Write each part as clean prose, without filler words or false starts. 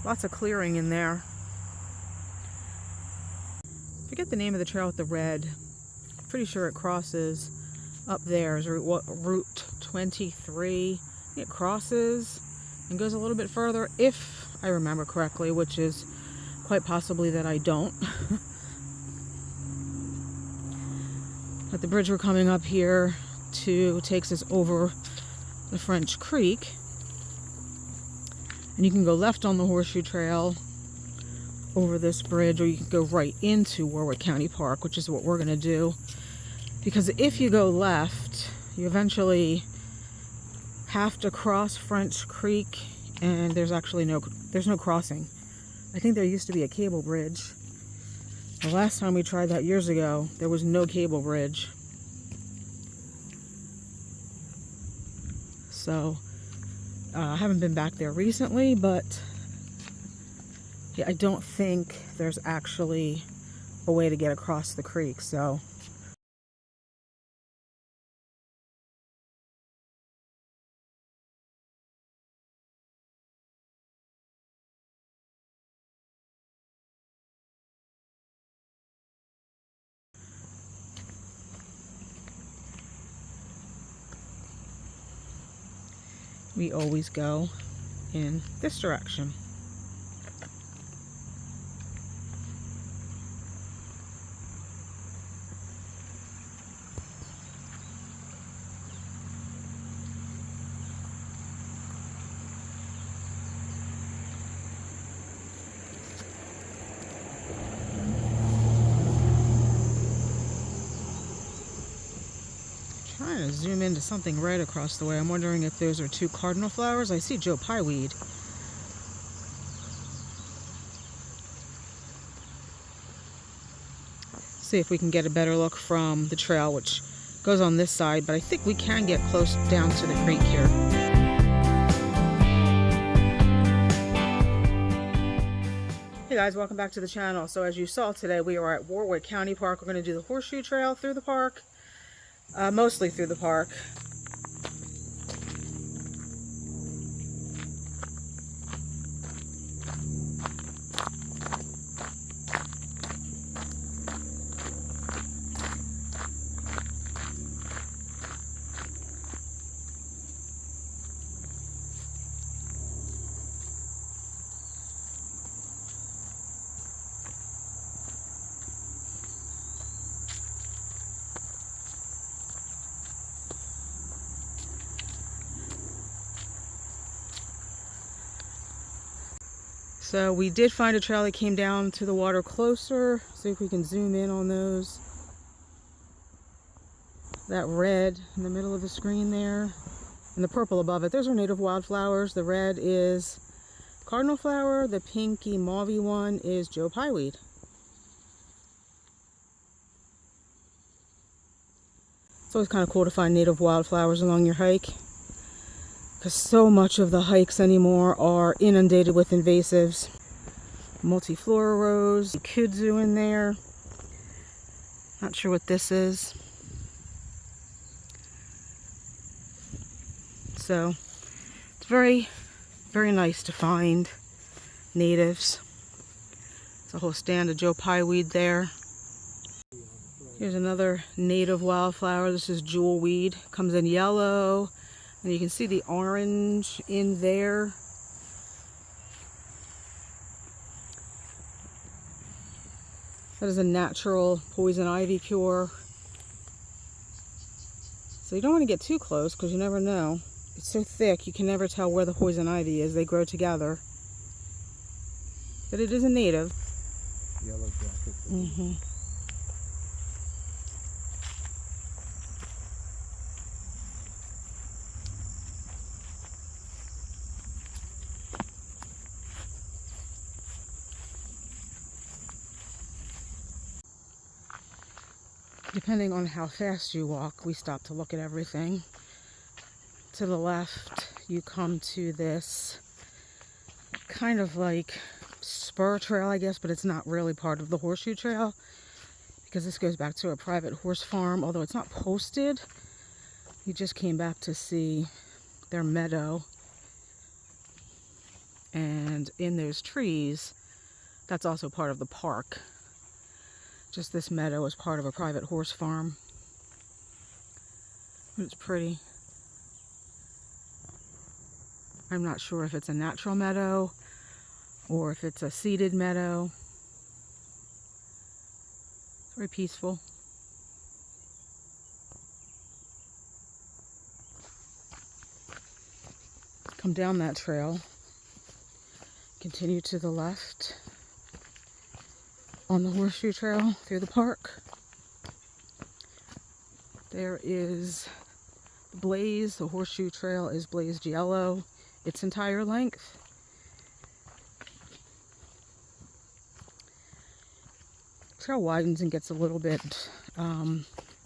Lots of clearing in there. Forget the name of the trail with the red. Pretty sure it crosses up there. Is Route 23. It crosses and goes a little bit further, if I remember correctly, which is quite possibly that I don't. But the bridge we're coming up here to takes us over the French Creek. And you can go left on the Horseshoe Trail over this bridge, or you can go right into Warwick County Park, which is what we're going to do. Because if you go left, you eventually have to cross French Creek, and there's no crossing. I think there used to be a cable bridge. The last time we tried that years ago, there was no cable bridge. So I haven't been back there recently, but yeah, I don't think there's actually a way to get across the creek. So we always go in this direction. Trying to zoom into something right across the way. I'm wondering if those are two cardinal flowers. I see Joe Pye weed. See if we can get a better look from the trail, which goes on this side, but I think we can get close down to the creek here. Hey guys, welcome back to the channel. So as you saw today, we are at Warwick County Park. We're going to do the Horseshoe Trail through the park. Mostly through the park. So we did find a trail that came down to the water closer. See if we can zoom in on those. That red in the middle of the screen there, and the purple above it, those are native wildflowers. The red is cardinal flower. The pinky mauvey one is Joe Pye weed. It's always kind of cool to find native wildflowers along your hike, because so much of the hikes anymore are inundated with invasives. Multiflora rose, kudzu in there. Not sure what this is. So it's very, very nice to find natives. There's a whole stand of Joe Pye weed there. Here's another native wildflower. This is jewel weed. Comes in yellow. And you can see the orange in there. That is a natural poison ivy cure. So you don't want to get too close because you never know. It's so thick you can never tell where the poison ivy is. They grow together. But it is a native. Yellow jacket. Mm-hmm. Depending on how fast you walk, we stop to look at everything. To the left, you come to this kind of like spur trail, I guess, but it's not really part of the Horseshoe Trail because this goes back to a private horse farm, although it's not posted. We just came back to see their meadow, And in those trees, that's also part of the park. Just this meadow is part of a private horse farm. It's pretty. I'm not sure if it's a natural meadow or if it's a seeded meadow. Very peaceful. Come down that trail, continue to the left on the Horseshoe Trail through the park. There is the blaze. The Horseshoe Trail is blazed yellow its entire length. Trail widens and gets a little bit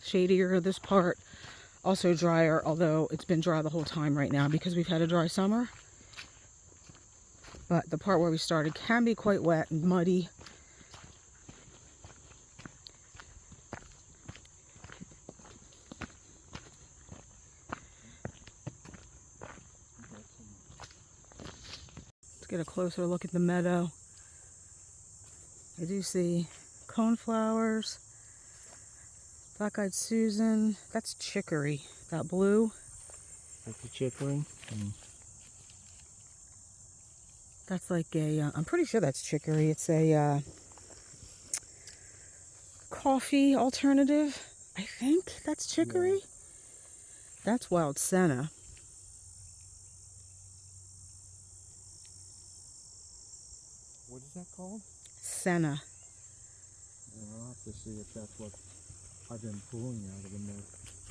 shadier this part. Also drier, although it's been dry the whole time right now because we've had a dry summer. But the part where we started can be quite wet and muddy. Let's get a closer look at the meadow. I do see coneflowers, black-eyed Susan. That's chicory. That blue. That's the chicory. That's like a, I'm pretty sure that's chicory. It's a coffee alternative. I think that's chicory. Yeah. That's wild senna. What is that called? Senna. I'll have to see if that's what I've been pulling out of the meadow.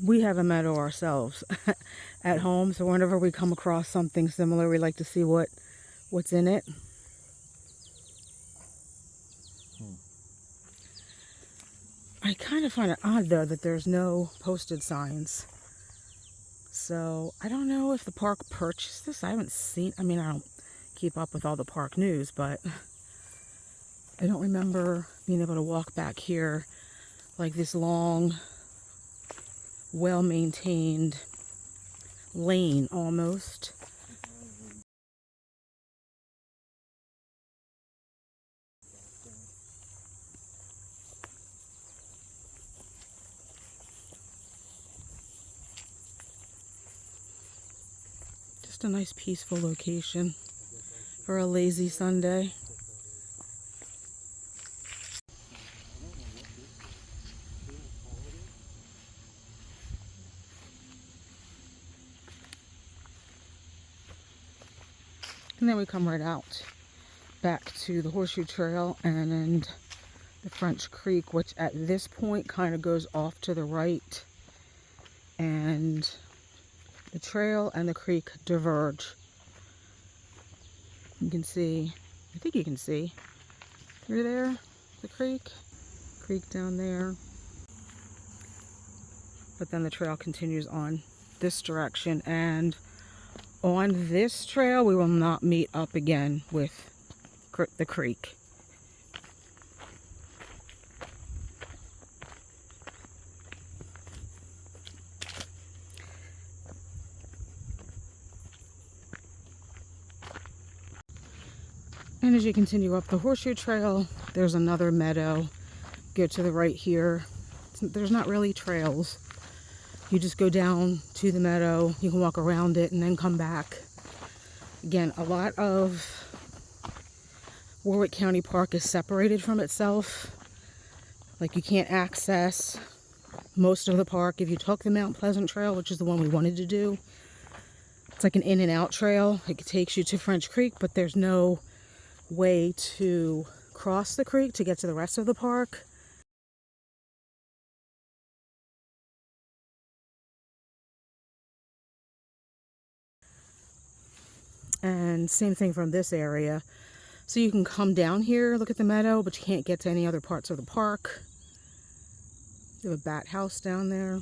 We have a meadow ourselves at home, so whenever we come across something similar, we like to see what's in it. I kind of find it odd, though, that there's no posted signs. So I don't know if the park purchased this. I haven't seen, I mean, I don't keep up with all the park news, but I don't remember being able to walk back here like this long, well-maintained lane almost. Just a nice peaceful location for a lazy Sunday. And then we come right out back to the Horseshoe Trail and the French Creek, which at this point kind of goes off to the right. And the trail and the creek diverge. You can see, I think you can see through there, the creek down there. But then the trail continues on this direction, and on this trail we will not meet up again with the creek. And as you continue up the Horseshoe Trail, there's another meadow. Go to the right here. There's not really trails. You just go down to the meadow. You can walk around it and then come back. Again, a lot of Warwick County Park is separated from itself. Like, you can't access most of the park. If you took the Mount Pleasant Trail, which is the one we wanted to do, it's like an in and out trail. It takes you to French Creek, but there's no way to cross the creek to get to the rest of the park. And same thing from this area. So you can come down here, look at the meadow, but you can't get to any other parts of the park. You have a bat house down there.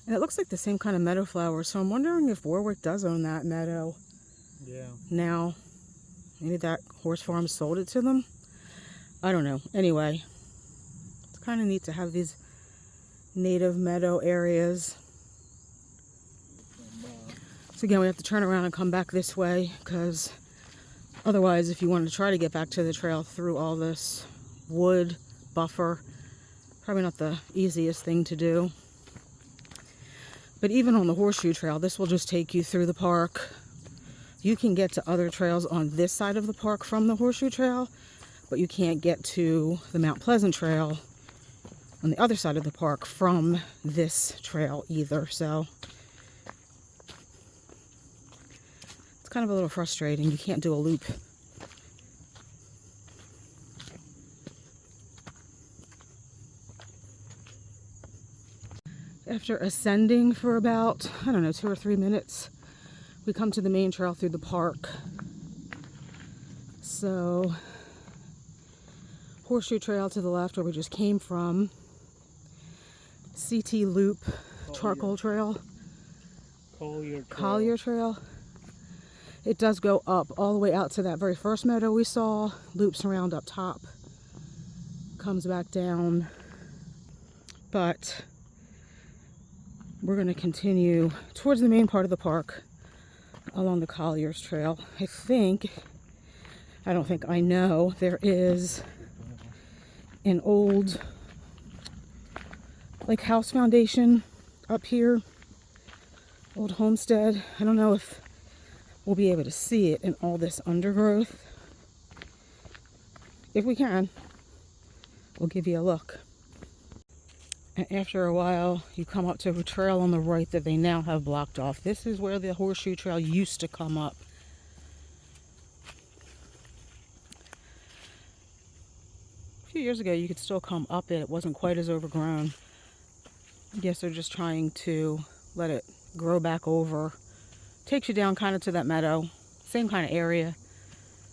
And it looks like the same kind of meadow flower, so I'm wondering if Warwick does own that meadow. Yeah. Now, maybe that horse farm sold it to them? I don't know. Anyway, let's Kind of neat to have these native meadow areas. So again, we have to turn around and come back this way, because otherwise, if you wanted to try to get back to the trail through all this wood buffer, probably not the easiest thing to do. But even on the Horseshoe Trail, this will just take you through the park. You can get to other trails on this side of the park from the Horseshoe Trail, but you can't get to the Mount Pleasant Trail on the other side of the park from this trail either. So it's kind of a little frustrating. You can't do a loop. After ascending for about, I don't know, 2 or 3 minutes, we come to the main trail through the park. So, Horseshoe Trail to the left where we just came from. CT Loop, Charcoal Trail. Collier Trail. It does go up all the way out to that very first meadow we saw, loops around up top, comes back down. But we're going to continue towards the main part of the park along the Collier's Trail. I know there is an old like house foundation up here, old homestead. I don't know if we'll be able to see it in all this undergrowth. If we can, we'll give you a look. And after a while, you come up to a trail on the right that they now have blocked off. This is where the Horseshoe Trail used to come up. A few years ago, you could still come up it. It wasn't quite as overgrown. I guess they're just trying to let it grow back over. Takes you down kind of to that meadow. Same kind of area.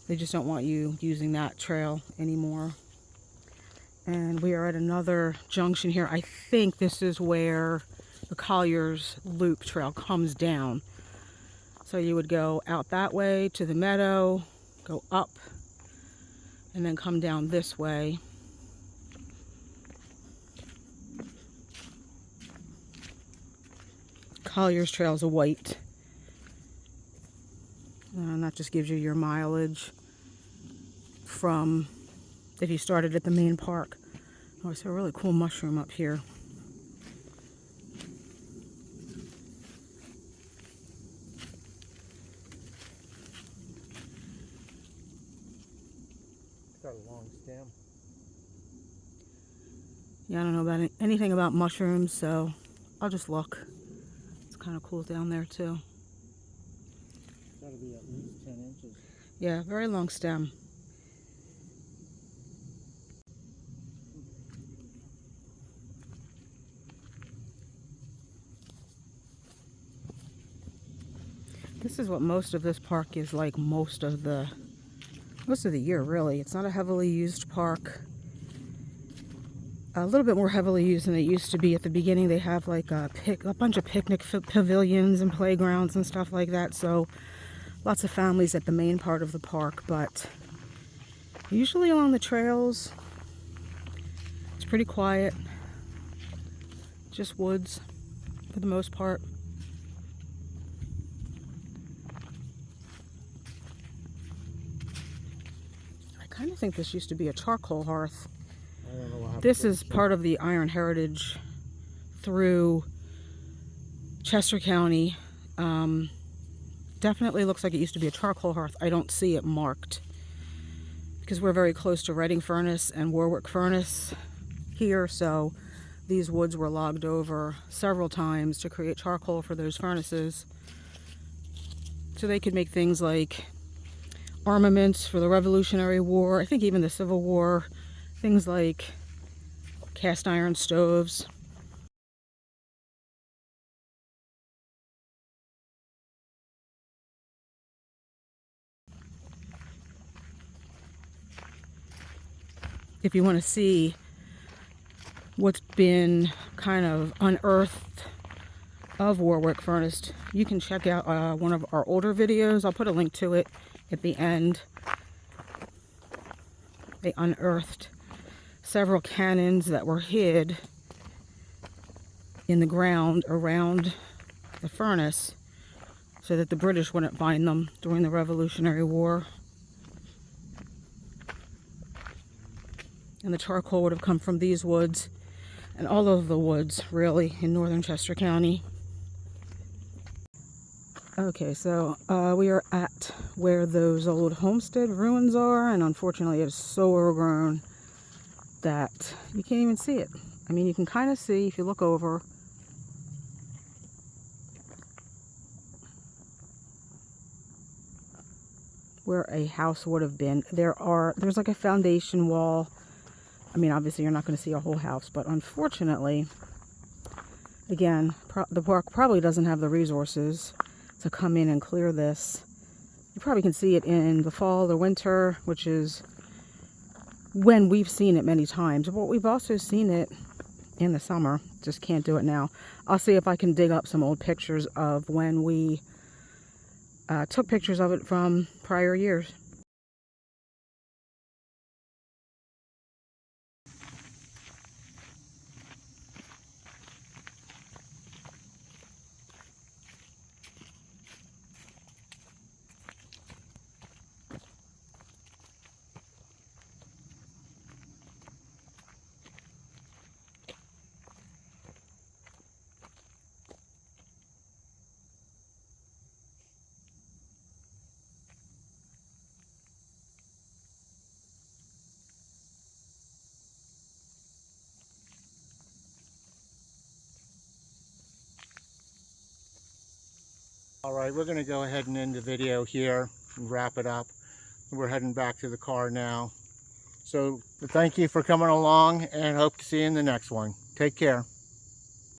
They just don't want you using that trail anymore. And we are at another junction here. I think this is where the Collier's Loop Trail comes down. So you would go out that way to the meadow, go up, and then come down this way. Collier's Trail is a white. And that just gives you your mileage from if you started at the main park. Oh, I saw a really cool mushroom up here. It's got a long stem. Yeah, I don't know about anything about mushrooms, so I'll just look. It's kind of cool down there too. It's got to be at least 10 inches. Yeah, very long stem. This is what most of this park is like most of the year, really. It's not a heavily used park. A little bit more heavily used than it used to be at the beginning. They have like a bunch of picnic pavilions and playgrounds and stuff like that. So lots of families at the main part of the park. But usually along the trails, it's pretty quiet. Just woods for the most part. I kind of think this used to be a charcoal hearth. I don't know what happened. This is part of the Iron Heritage through Chester County. Definitely looks like it used to be a charcoal hearth. I don't see it marked because we're very close to Reading Furnace and Warwick Furnace here, so these woods were logged over several times to create charcoal for those furnaces. So they could make things like armaments for the Revolutionary War, I think even the Civil War, things like cast iron stoves. If you want to see what's been kind of unearthed of Warwick Furnace, you can check out one of our older videos. I'll put a link to it at the end. They unearthed several cannons that were hid in the ground around the furnace so that the British wouldn't find them during the Revolutionary War. And the charcoal would have come from these woods and all of the woods, really, in northern Chester County. Okay, so we are at where those old homestead ruins are, and unfortunately it's so overgrown that you can't even see it. I mean, you can kind of see if you look over. Where a house would have been. There's like a foundation wall. I mean, obviously you're not going to see a whole house, but unfortunately, again, the park probably doesn't have the resources to come in and clear this. You probably can see it in the fall or winter, which is when we've seen it many times. But we've also seen it in the summer. Just can't do it now. I'll see if I can dig up some old pictures of when we took pictures of it from prior years. All right, we're going to go ahead and end the video here and wrap it up. We're heading back to the car now. So thank you for coming along, and hope to see you in the next one. Take care.